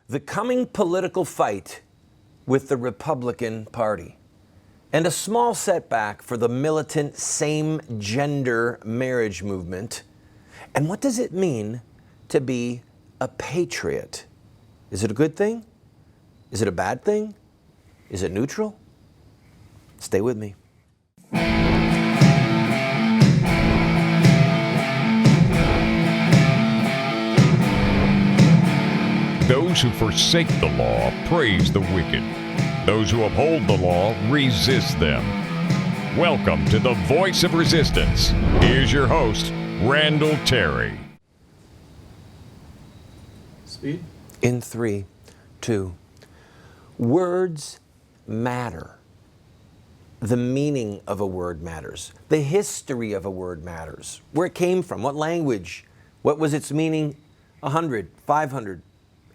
the coming political fight with the Republican Party, and a small setback for the militant same-gender marriage movement. And what does it mean to be a patriot? Is it a good thing? Is it a bad thing? Is it neutral? Stay with me. Those who forsake the law praise the wicked. Those who uphold the law resist them. Welcome to the Voice of Resistance. Here's your host, Randall Terry. Speed. In 3, 2. Words matter. The meaning of a word matters. The history of a word matters. Where it came from, what language, what was its meaning 100, 500,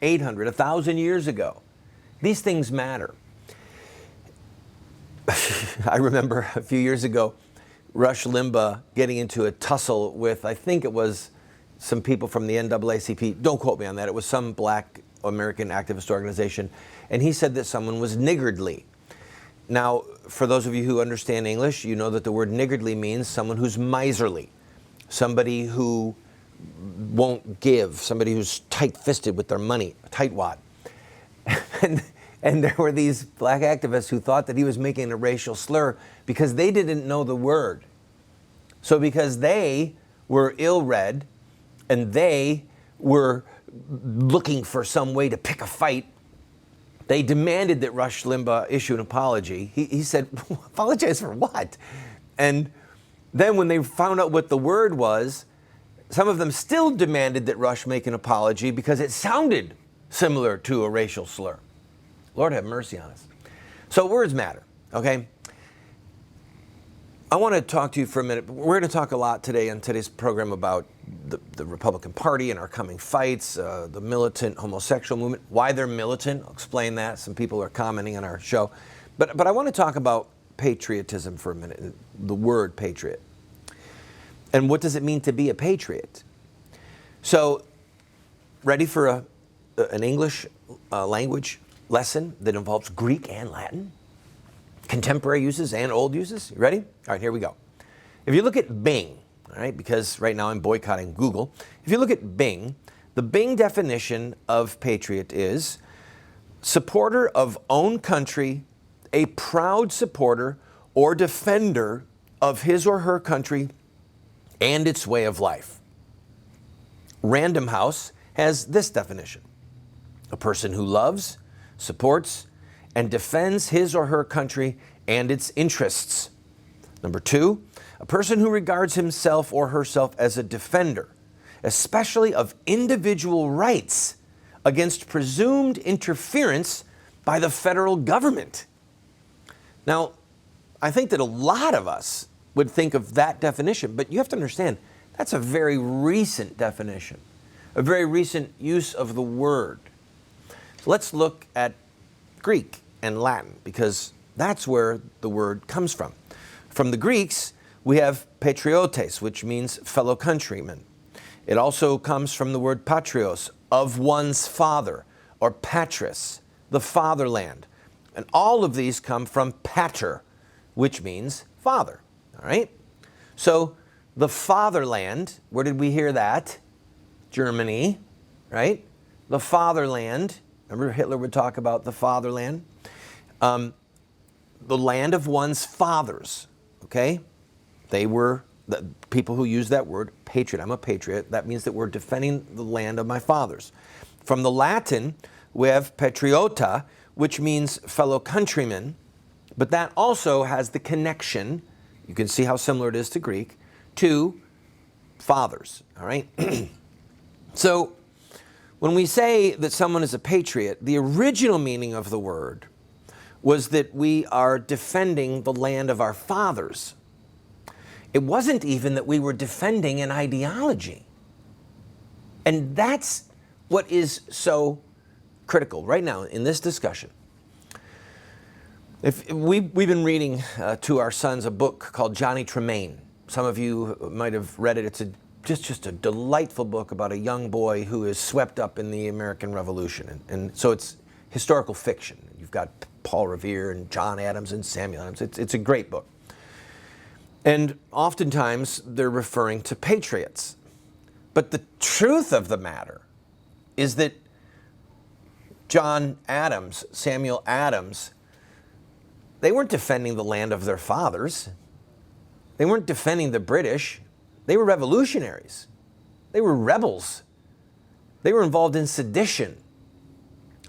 800, 1,000 years ago. These things matter. I remember a few years ago, Rush Limbaugh getting into a tussle with, I think it was some people from the NAACP. Don't quote me on that. It was some black American activist organization. And he said that someone was niggardly. Now, for those of you who understand English, you know that the word niggardly means someone who's miserly, somebody who won't give, somebody who's tight-fisted with their money, a tightwad. And there were these black activists who thought that he was making a racial slur because they didn't know the word. So because they were ill-read and they were looking for some way to pick a fight, they demanded that Rush Limbaugh issue an apology. He said, apologize for what? And then when they found out what the word was, some of them still demanded that Rush make an apology because it sounded similar to a racial slur. Lord have mercy on us. So words matter, okay? I want to talk to you for a minute. We're going to talk a lot today on today's program about the Republican Party and our coming fights, the militant homosexual movement, why they're militant. I'll explain that. Some people are commenting on our show. But I want to talk about patriotism for a minute, the word patriot. And what does it mean to be a patriot? So, ready for an English language lesson that involves Greek and Latin? Contemporary uses and old uses? You ready? All right, here we go. If you look at Bing, all right, because right now I'm boycotting Google. If you look at Bing, the Bing definition of patriot is supporter of own country, a proud supporter or defender of his or her country and its way of life. Random House has this definition: a person who loves, supports, and defends his or her country and its interests. Number 2, a person who regards himself or herself as a defender, especially of individual rights, against presumed interference by the federal government. Now, I think that a lot of us would think of that definition, but you have to understand, that's a very recent definition, a very recent use of the word. So let's look at Greek and Latin, because that's where the word comes from. From the Greeks, we have patriotes, which means fellow countrymen. It also comes from the word patrios, of one's father, or patris, the fatherland. And all of these come from pater, which means father. All right? So the fatherland, where did we hear that? Germany, right? The fatherland. Remember Hitler would talk about the fatherland? The land of one's fathers, okay? They were the people who use that word, patriot. I'm a patriot. That means that we're defending the land of my fathers. From the Latin, we have patriota, which means fellow countrymen, but that also has the connection, you can see how similar it is to Greek, to fathers, all right? So when we say that someone is a patriot, the original meaning of the word was that we are defending the land of our fathers. It wasn't even that we were defending an ideology. And that's what is so critical right now in this discussion. If we've been reading to our sons a book called Johnny Tremain. Some of you might have read it. It's a just a delightful book about a young boy who is swept up in the American Revolution. And so it's historical fiction. You've got Paul Revere and John Adams and Samuel Adams. It's a great book. And oftentimes they're referring to patriots. But the truth of the matter is that John Adams, Samuel Adams, they weren't defending the land of their fathers. They weren't defending the British. They were revolutionaries. They were rebels. They were involved in sedition.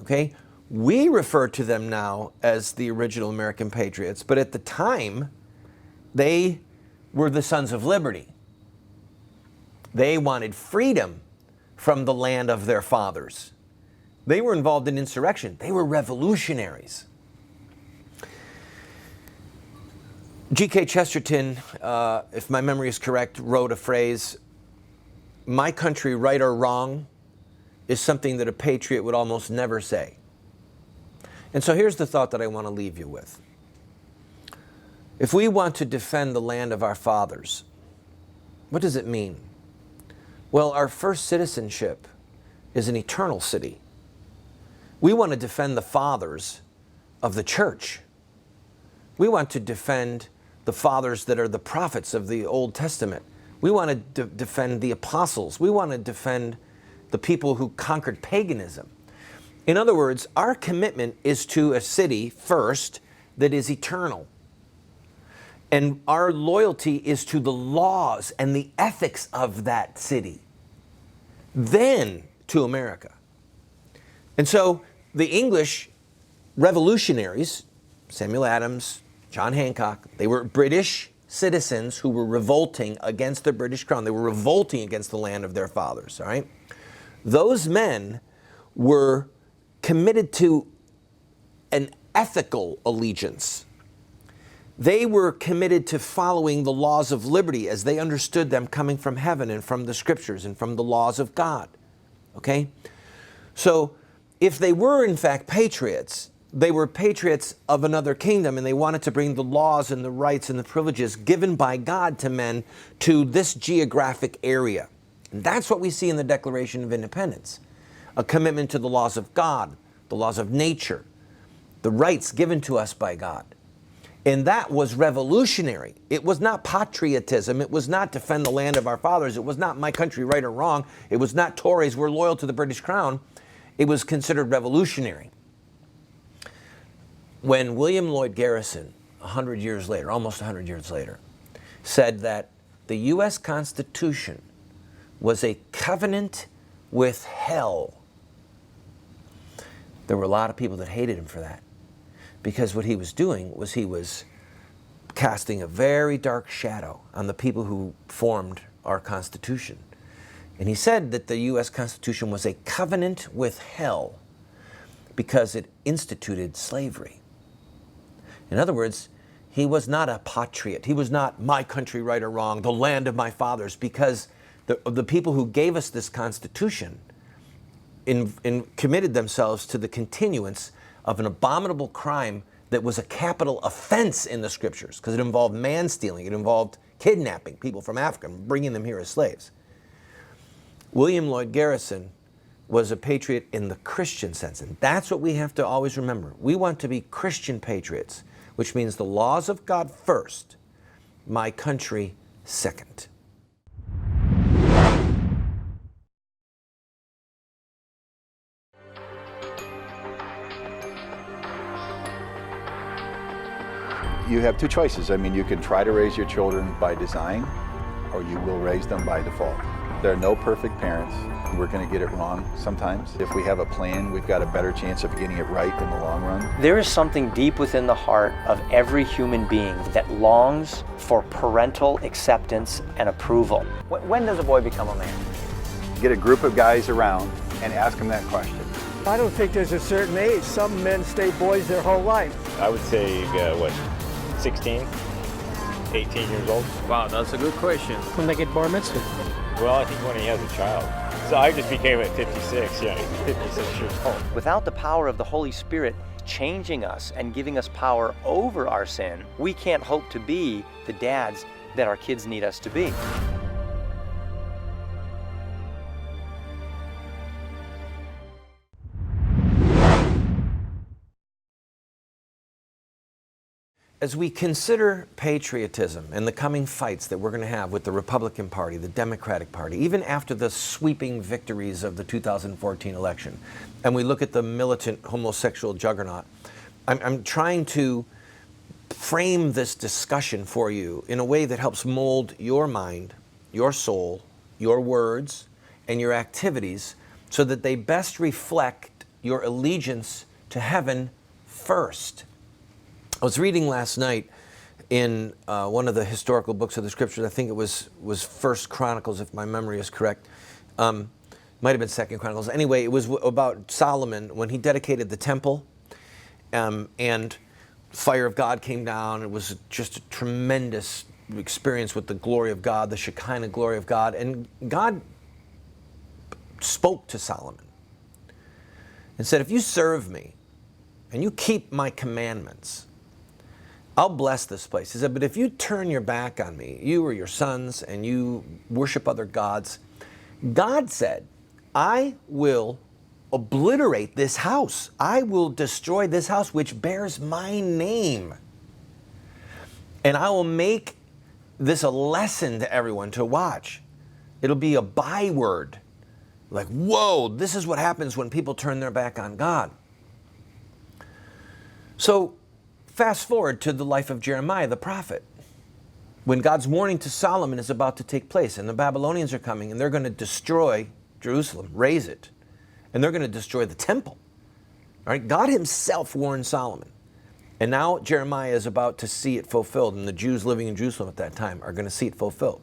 Okay? We refer to them now as the original American patriots, but at the time, they were the Sons of Liberty. They wanted freedom from the land of their fathers. They were involved in insurrection. They were revolutionaries. G.K. Chesterton, if my memory is correct, wrote a phrase, "My country, right or wrong," is something that a patriot would almost never say. And so here's the thought that I want to leave you with. If we want to defend the land of our fathers, what does it mean? Well, our first citizenship is an eternal city. We want to defend the fathers of the church. We want to defend the fathers that are the prophets of the Old Testament. We want to defend the apostles. We want to defend the people who conquered paganism. In other words, our commitment is to a city first that is eternal. And our loyalty is to the laws and the ethics of that city. Then to America. And so the English revolutionaries, Samuel Adams, John Hancock, they were British citizens who were revolting against the British crown. They were revolting against the land of their fathers, all right? Those men were committed to an ethical allegiance. They were committed to following the laws of liberty as they understood them coming from heaven and from the scriptures and from the laws of God, okay? So if they were in fact patriots, they were patriots of another kingdom, and they wanted to bring the laws and the rights and the privileges given by God to men to this geographic area. And that's what we see in the Declaration of Independence. A commitment to the laws of God, the laws of nature, the rights given to us by God. And that was revolutionary. It was not patriotism. It was not defend the land of our fathers. It was not my country, right or wrong. It was not Tories, we're loyal to the British crown. It was considered revolutionary. When William Lloyd Garrison, 100 years later, almost 100 years later, said that the U.S. Constitution was a covenant with hell, there were a lot of people that hated him for that. Because what he was doing was he was casting a very dark shadow on the people who formed our Constitution. And he said that the U.S. Constitution was a covenant with hell because it instituted slavery. In other words, he was not a patriot. He was not my country, right or wrong, the land of my fathers, because the people who gave us this Constitution committed themselves to the continuance of an abominable crime that was a capital offense in the scriptures, because it involved man stealing, it involved kidnapping people from Africa and bringing them here as slaves. William Lloyd Garrison was a patriot in the Christian sense, and that's what we have to always remember. We want to be Christian patriots, which means the laws of God first, my country second. You have two choices. I mean, you can try to raise your children by design, or you will raise them by default. There are no perfect parents. We're going to get it wrong sometimes. If we have a plan, we've got a better chance of getting it right in the long run. There is something deep within the heart of every human being that longs for parental acceptance and approval. When does a boy become a man? Get a group of guys around and ask them that question. I don't think there's a certain age. Some men stay boys their whole life. I would say, 16, 18 years old? Wow, that's a good question. When they get bar mitzvah. Well, I think when he has a child. So I just became at 56, 56 years old. Without the power of the Holy Spirit changing us and giving us power over our sin, we can't hope to be the dads that our kids need us to be. as we consider patriotism and the coming fights that we're going to have with the Republican Party, the Democratic Party, even after the sweeping victories of the 2014 election, and we look at the militant homosexual juggernaut, I'm trying to frame this discussion for you in a way that helps mold your mind, your soul, your words, and your activities so that they best reflect your allegiance to heaven first. I was reading last night in one of the historical books of the scriptures. I think it was First Chronicles, if my memory is correct. Might have been Second Chronicles. Anyway, it was about Solomon when he dedicated the temple, and fire of God came down. It was just a tremendous experience with the glory of God, the Shekinah glory of God, and God spoke to Solomon and said, "If you serve me and you keep my commandments, I'll bless this place." He said, "But if you turn your back on me, you or your sons, and you worship other gods," God said, "I will obliterate this house. I will destroy this house which bears my name. And I will make this a lesson to everyone to watch. It'll be a byword. Like, whoa, this is what happens when people turn their back on God." So, fast forward to the life of Jeremiah the prophet, when God's warning to Solomon is about to take place, and the Babylonians are coming, and they're going to destroy Jerusalem, raze it, and they're going to destroy the temple. All right? God himself warned Solomon. And now Jeremiah is about to see it fulfilled, and the Jews living in Jerusalem at that time are going to see it fulfilled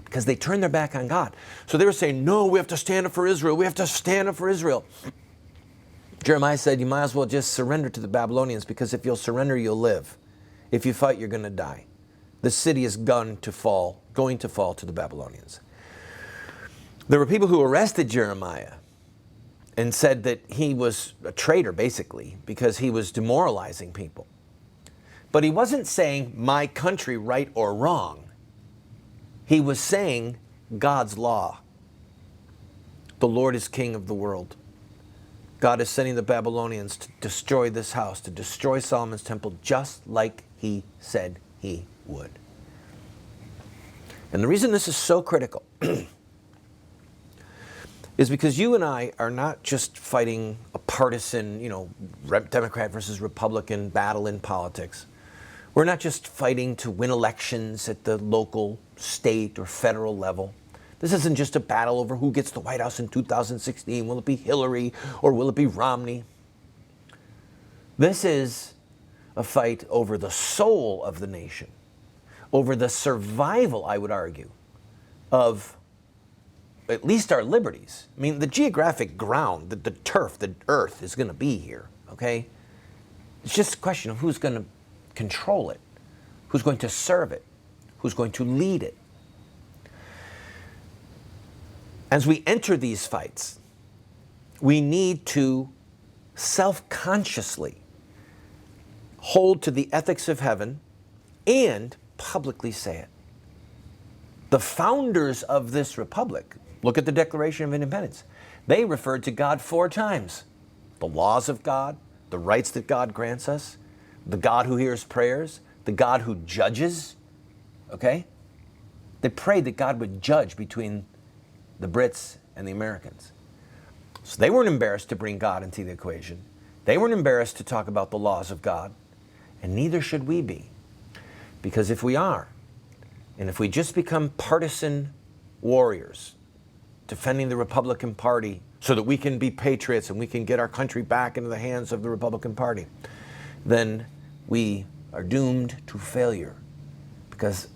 because they turned their back on God. So they were saying, "No, we have to stand up for Israel. We have to stand up for Israel." Jeremiah said, "You might as well just surrender to the Babylonians, because if you'll surrender, you'll live. If you fight, you're going to die. The city is going to fall to the Babylonians." There were people who arrested Jeremiah and said that he was a traitor, basically, because he was demoralizing people. But he wasn't saying my country right or wrong. He was saying God's law. The Lord is king of the world. God is sending the Babylonians to destroy this house, to destroy Solomon's temple, just like he said he would. And the reason this is so critical is because you and I are not just fighting a partisan, Democrat versus Republican battle in politics. We're not just fighting to win elections at the local, state, or federal level. This isn't just a battle over who gets the White House in 2016. Will it be Hillary or will it be Romney? This is a fight over the soul of the nation, over the survival, I would argue, of at least our liberties. I mean, the geographic ground, the turf, the earth is going to be here, okay? It's just a question of who's going to control it, who's going to serve it, who's going to lead it. As we enter these fights, we need to self-consciously hold to the ethics of heaven and publicly say it. The founders of this republic, look at the Declaration of Independence, they referred to God 4 times. The laws of God, the rights that God grants us, the God who hears prayers, the God who judges, okay? They prayed that God would judge between the Brits and the Americans. So they weren't embarrassed to bring God into the equation. They weren't embarrassed to talk about the laws of God, and neither should we be. Because if we are, and if we just become partisan warriors, defending the Republican Party so that we can be patriots and we can get our country back into the hands of the Republican Party, then we are doomed to failure. Because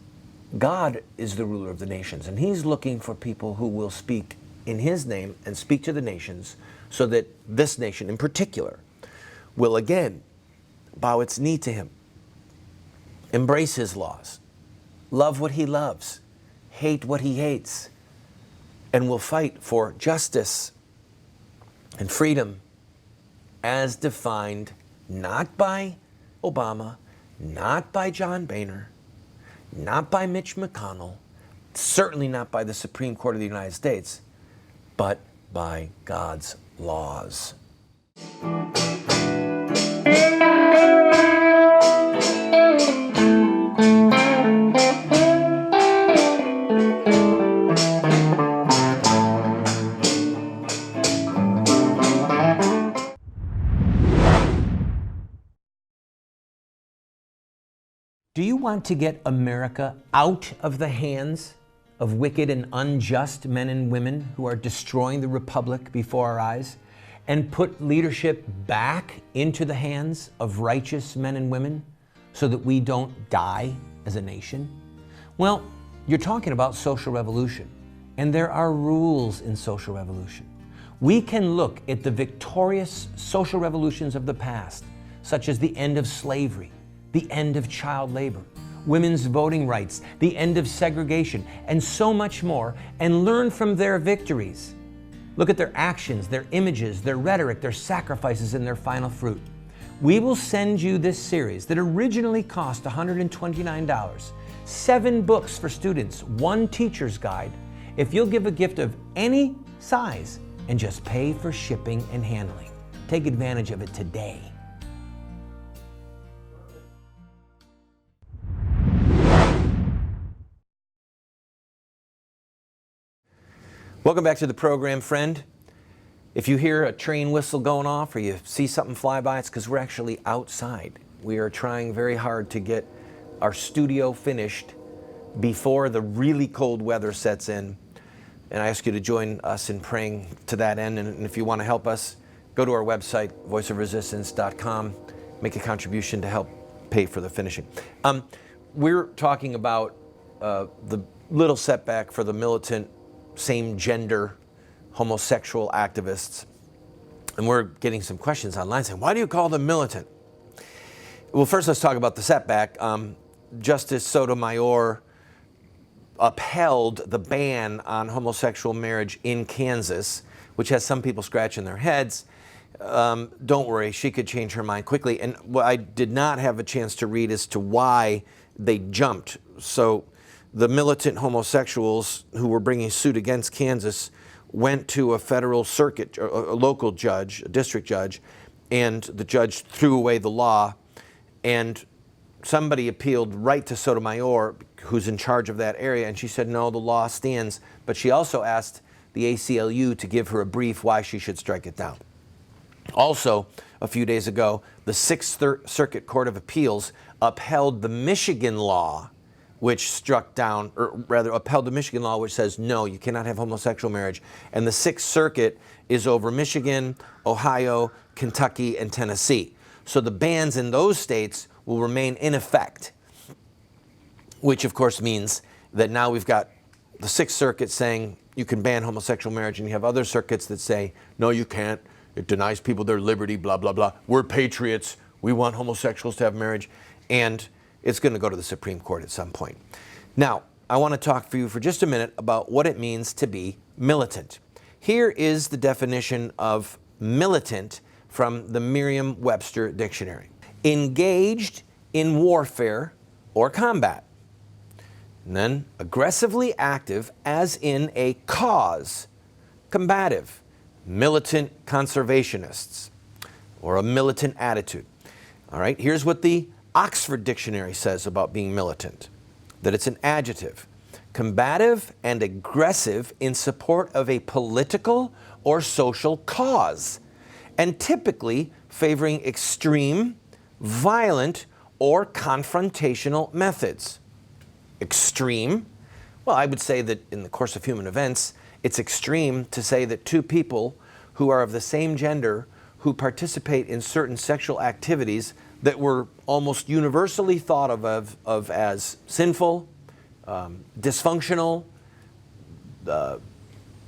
God is the ruler of the nations, and he's looking for people who will speak in his name and speak to the nations so that this nation in particular will again bow its knee to him, embrace his laws, love what he loves, hate what he hates, and will fight for justice and freedom as defined not by Obama, not by John Boehner, not by Mitch McConnell, certainly not by the Supreme Court of the United States, but by God's laws. Do you want to get America out of the hands of wicked and unjust men and women who are destroying the republic before our eyes, and put leadership back into the hands of righteous men and women so that we don't die as a nation? Well, you're talking about social revolution, and there are rules in social revolution. We can look at the victorious social revolutions of the past, such as the end of slavery, the end of child labor, women's voting rights, the end of segregation, and so much more, and learn from their victories. Look at their actions, their images, their rhetoric, their sacrifices, and their final fruit. We will send you this series that originally cost $129, 7 books for students, 1 teacher's guide, if you'll give a gift of any size and just pay for shipping and handling. Take advantage of it today. Welcome back to the program, friend. If you hear a train whistle going off or you see something fly by, it's because we're actually outside. We are trying very hard to get our studio finished before the really cold weather sets in. And I ask you to join us in praying to that end. And if you want to help us, go to our website, voiceofresistance.com, make a contribution to help pay for the finishing. We're talking about the little setback for the militant same-gender homosexual activists. And we're getting some questions online saying, why do you call them militant? Well, first let's talk about the setback. Justice Sotomayor upheld the ban on homosexual marriage in Kansas, which has some people scratching their heads. Don't worry, she could change her mind quickly. And what I did not have a chance to read as to why they jumped. So the militant homosexuals who were bringing suit against Kansas went to a federal circuit, a local judge, a district judge, and the judge threw away the law, and somebody appealed right to Sotomayor, who's in charge of that area, and she said, no, the law stands. But she also asked the ACLU to give her a brief why she should strike it down. Also, a few days ago, the Sixth Circuit Court of Appeals upheld the Michigan law, which struck down, or rather upheld the Michigan law, which says, no, you cannot have homosexual marriage. And the Sixth Circuit is over Michigan, Ohio, Kentucky, and Tennessee. So the bans in those states will remain in effect, which of course means that now we've got the Sixth Circuit saying you can ban homosexual marriage, and you have other circuits that say, no, you can't. It denies people their liberty, blah, blah, blah. We're patriots. We want homosexuals to have marriage. And it's going to go to the Supreme Court at some point. Now, I want to talk for you for just a minute about what it means to be militant. Here is the definition of militant from the Merriam-Webster Dictionary. Engaged in warfare or combat. And then aggressively active as in a cause. Combative. Militant conservationists, or a militant attitude. All right, here's what the Oxford Dictionary says about being militant, that it's an adjective, combative and aggressive in support of a political or social cause, and typically favoring extreme, violent, or confrontational methods. Extreme? Well, I would say that in the course of human events, it's extreme to say that 2 people who are of the same gender who participate in certain sexual activities that were almost universally thought of as sinful, dysfunctional,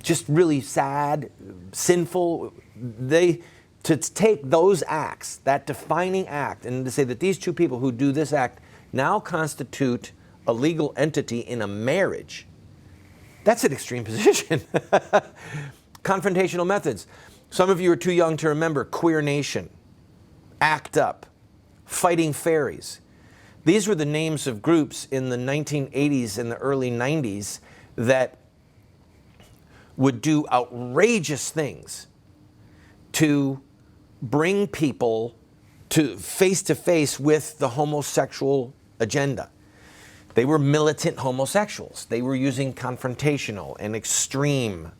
just really sad, sinful. To take those acts, that defining act, and to say that these 2 people who do this act now constitute a legal entity in a marriage, that's an extreme position. Confrontational methods. Some of you are too young to remember Queer Nation, ACT UP, Fighting Fairies. These were the names of groups in the 1980s and the early 90s that would do outrageous things to bring people to face with the homosexual agenda. They were militant homosexuals. They were using confrontational and extreme,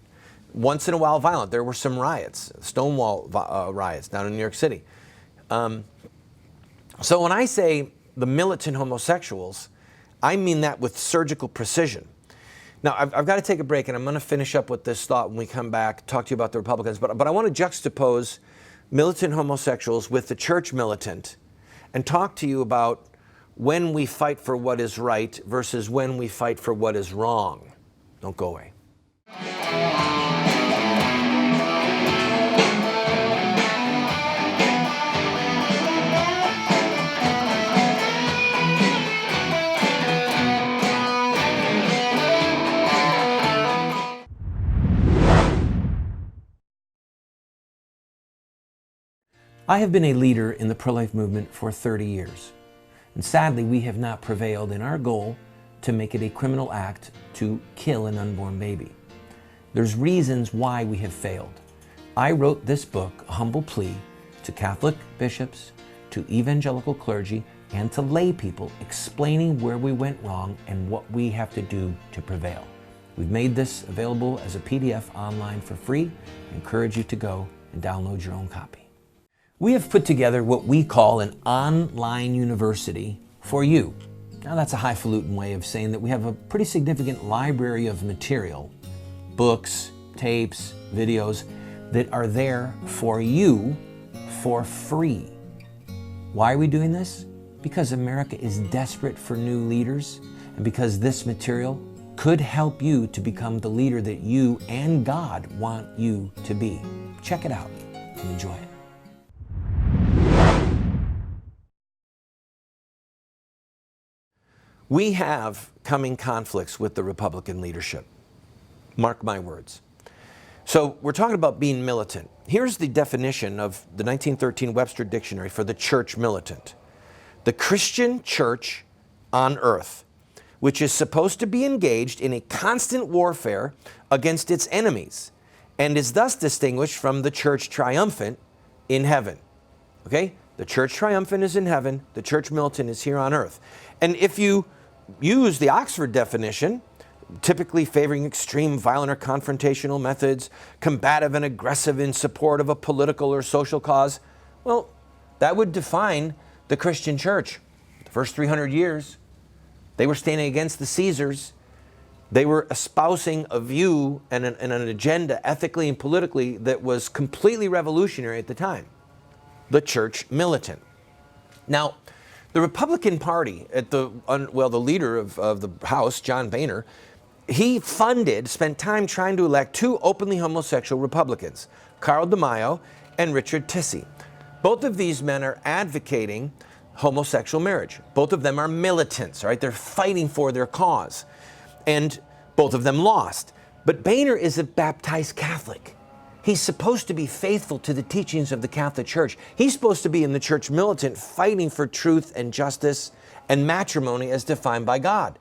once in a while violent. There were some riots, Stonewall riots down in New York City. So when I say the militant homosexuals, I mean that with surgical precision. Now, I've got to take a break, and I'm going to finish up with this thought when we come back, talk to you about the Republicans. But I want to juxtapose militant homosexuals with the church militant and talk to you about when we fight for what is right versus when we fight for what is wrong. Don't go away. I have been a leader in the pro-life movement for 30 years. And sadly, we have not prevailed in our goal to make it a criminal act to kill an unborn baby. There's reasons why we have failed. I wrote this book, A Humble Plea, to Catholic bishops, to evangelical clergy, and to lay people, explaining where we went wrong and what we have to do to prevail. We've made this available as a PDF online for free. I encourage you to go and download your own copy. We have put together what we call an online university for you. Now that's a highfalutin way of saying that we have a pretty significant library of material, books, tapes, videos that are there for you for free. Why are we doing this? Because America is desperate for new leaders, and because this material could help you to become the leader that you and God want you to be. Check it out and enjoy it. We have coming conflicts with the Republican leadership. Mark my words. So we're talking about being militant. Here's the definition of the 1913 Webster Dictionary for the church militant. The Christian church on earth, which is supposed to be engaged in a constant warfare against its enemies, and is thus distinguished from the church triumphant in heaven. Okay? The church triumphant is in heaven, the church militant is here on earth. And if you use the Oxford definition, typically favoring extreme, violent, or confrontational methods, combative and aggressive in support of a political or social cause, well, that would define the Christian church. The first 300 years, they were standing against the Caesars. They were espousing a view and an agenda, ethically and politically, that was completely revolutionary at the time. The church militant. Now, the Republican Party, the leader of the House, John Boehner, he spent time trying to elect two openly homosexual Republicans, Carl DeMaio and Richard Tissey. Both of these men are advocating homosexual marriage. Both of them are militants, right? They're fighting for their cause. And both of them lost. But Boehner is a baptized Catholic. He's supposed to be faithful to the teachings of the Catholic Church. He's supposed to be in the church militant, fighting for truth and justice and matrimony as defined by God.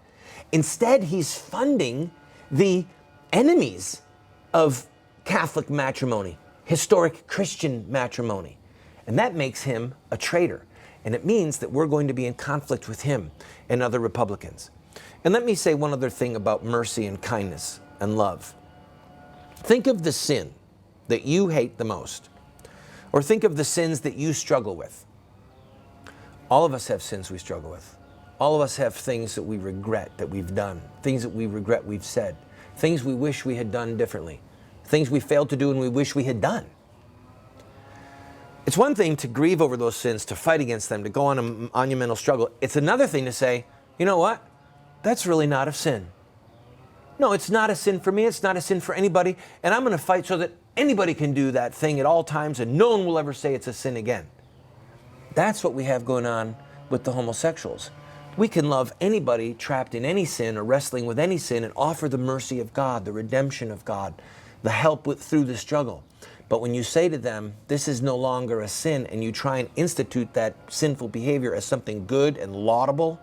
Instead, he's funding the enemies of Catholic matrimony, historic Christian matrimony. And that makes him a traitor. And it means that we're going to be in conflict with him and other Republicans. And let me say one other thing about mercy and kindness and love. Think of the sin that you hate the most, or think of the sins that you struggle with. All of us have sins we struggle with. All of us have things that we regret that we've done, things that we regret we've said, things we wish we had done differently, things we failed to do and we wish we had done. It's one thing to grieve over those sins, to fight against them, to go on a monumental struggle. It's another thing to say, you know what? That's really not a sin. No, it's not a sin for me. It's not a sin for anybody. And I'm going to fight so that anybody can do that thing at all times and no one will ever say it's a sin again. That's what we have going on with the homosexuals. We can love anybody trapped in any sin or wrestling with any sin and offer the mercy of God, the redemption of God, the help through the struggle. But when you say to them, this is no longer a sin, and you try and institute that sinful behavior as something good and laudable,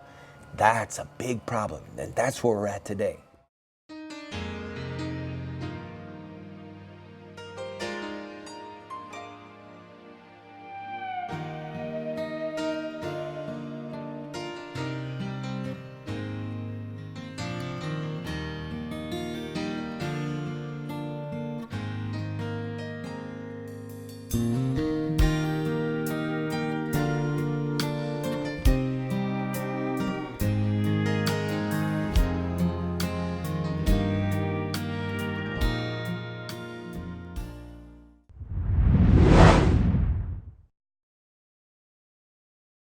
that's a big problem. And that's where we're at today.